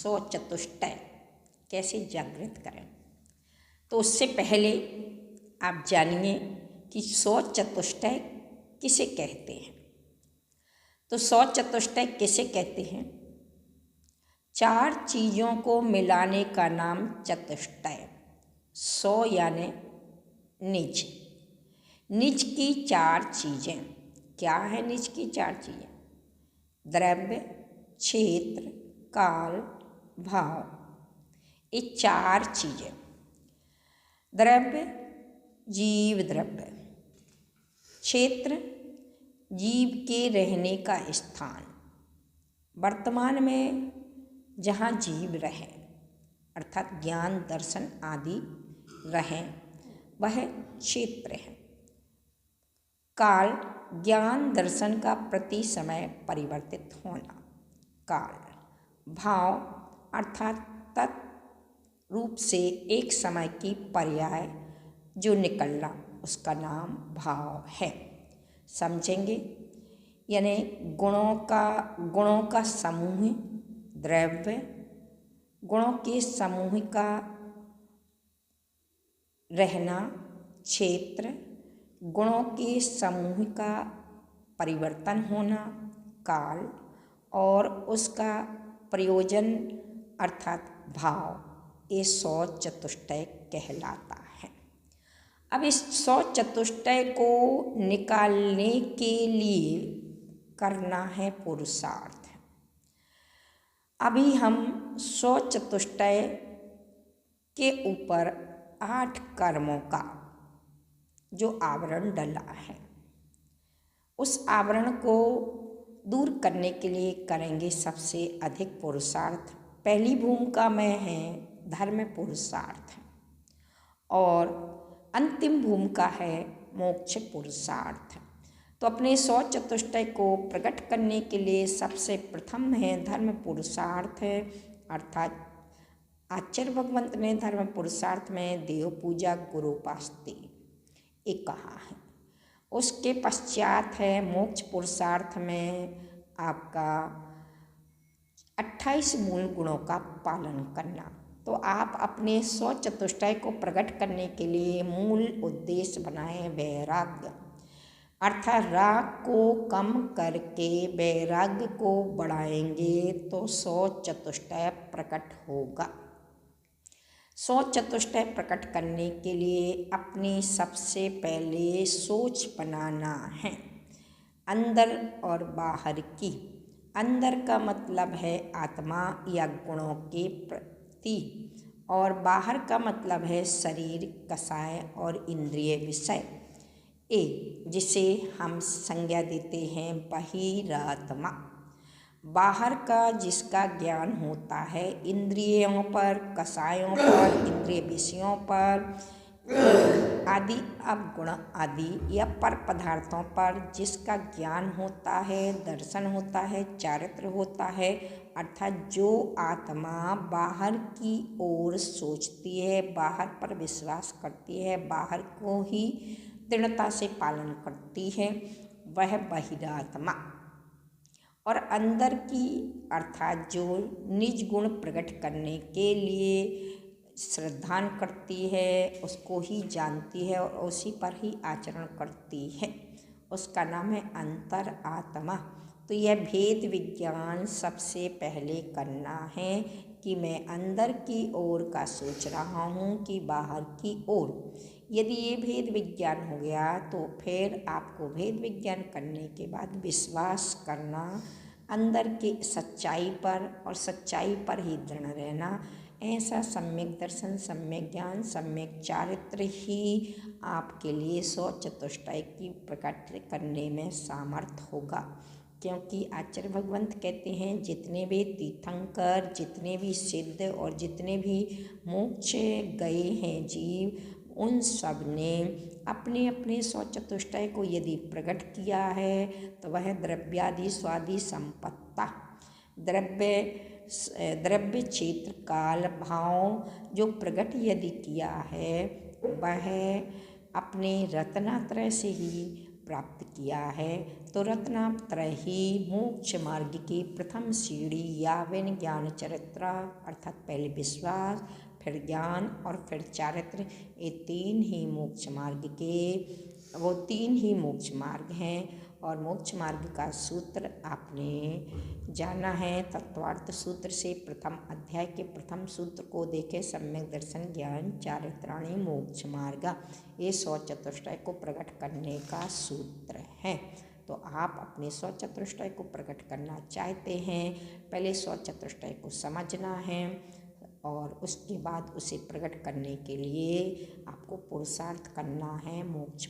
सौ चतुष्टय कैसे जागृत करें। तो उससे पहले आप जानिए कि सौ चतुष्टय किसे कहते हैं। तो सौ चतुष्टय किसे कहते हैं? चार चीज़ों को मिलाने का नाम चतुष्टय। सौ यानी निज। निज की चार चीज़ें क्या है? निज की चार चीज़ें द्रव्य, क्षेत्र, काल, भाव। ये चार चीज़ें। द्रव्य जीव द्रव्य, क्षेत्र जीव के रहने का स्थान, वर्तमान में जहाँ जीव रहे अर्थात ज्ञान दर्शन आदि रहें वह क्षेत्र है। काल ज्ञान दर्शन का प्रति समय परिवर्तित होना काल। भाव अर्थात तत्रूप से एक समय की पर्याय जो निकलना उसका नाम भाव है। समझेंगे? यानी गुणों का समूह द्रव्य, गुणों के समूह का रहना क्षेत्र, गुणों के समूह का परिवर्तन होना काल और उसका प्रयोजन अर्थात भाव, ये सौ चतुष्टय कहलाता है। अब इस सौ चतुष्टय को निकालने के लिए करना है पुरुषार्थ। अभी हम सौ चतुष्टय के ऊपर 8 कर्मों का जो आवरण डला है उस आवरण को दूर करने के लिए करेंगे सबसे अधिक पुरुषार्थ। पहली भूमिका में है धर्म पुरुषार्थ और अंतिम भूमिका है मोक्ष पुरुषार्थ। तो अपने सौ चतुष्टय को प्रकट करने के लिए सबसे प्रथम है धर्म पुरुषार्थ अर्थात आचार्य भगवंत ने धर्म पुरुषार्थ में देव पूजा गुरुपास्ति ये कहा है। उसके पश्चात है मोक्ष पुरुषार्थ में आपका 28 मूल गुणों का पालन करना। तो आप अपने सौ चतुष्टय को प्रकट करने के लिए मूल उद्देश्य बनाए वैराग्य अर्थात राग को कम करके वैराग्य को बढ़ाएंगे तो सौ चतुष्टय प्रकट होगा। सौ चतुष्टय प्रकट करने के लिए अपनी सबसे पहले सोच बनाना है अंदर और बाहर की। अंदर का मतलब है आत्मा या गुणों के प्रति और बाहर का मतलब है शरीर, कसाय और इंद्रिय विषय जिसे हम संज्ञा देते हैं बहिरात्मा। बाहर का जिसका ज्ञान होता है इंद्रियों पर, कसायों पर, इंद्रिय विषयों पर आदि अवगुण आदि या पर पदार्थों पर जिसका ज्ञान होता है, दर्शन होता है, चारित्र होता है अर्थात जो आत्मा बाहर की ओर सोचती है, बाहर पर विश्वास करती है, बाहर को ही दृढ़ता से पालन करती है वह बहिरात्मा। और अंदर की अर्थात जो निज गुण प्रकट करने के लिए श्रद्धान करती है, उसको ही जानती है और उसी पर ही आचरण करती है, उसका नाम है अंतर आत्मा। तो यह भेद विज्ञान सबसे पहले करना है कि मैं अंदर की ओर का सोच रहा हूँ कि बाहर की ओर। यदि ये भेद विज्ञान हो गया तो फिर आपको भेद विज्ञान करने के बाद विश्वास करना अंदर के सच्चाई पर और सच्चाई पर ही दृढ़ रहना। ऐसा सम्यक दर्शन, सम्यक ज्ञान, सम्यक चारित्र ही आपके लिए सौ चतुष्टय की प्रकट करने में सामर्थ होगा। क्योंकि आचार्य भगवंत कहते हैं जितने भी तीर्थंकर, जितने भी सिद्ध और जितने भी मोक्ष गए हैं जीव उन सब ने अपने अपने सौ चतुष्टय को यदि प्रकट किया है तो वह द्रव्यादि स्वादि संपत्ता द्रव्य क्षेत्र काल भाव जो प्रकट यदि किया है वह अपने रत्नात्रय से ही प्राप्त किया है तो रत्नात्रयी मोक्ष मार्ग की प्रथम सीढ़ी यावन ज्ञान चरित्र अर्थात पहले विश्वास, फिर ज्ञान और फिर चारित्र, ये तीन ही मोक्ष मार्ग हैं। और मोक्ष मार्ग का सूत्र आपने जाना है तत्वार्थ सूत्र से। प्रथम अध्याय के प्रथम सूत्र को देखें, सम्यक दर्शन ज्ञान चारित्राणि मोक्ष मार्ग, ये स्वचतुष्टय को प्रकट करने का सूत्र है। तो आप अपने स्वचतुष्टय को प्रकट करना चाहते हैं, पहले स्वचतुष्टय को समझना है और उसके बाद उसे प्रकट करने के लिए आपको पुरुषार्थ करना है, मोक्ष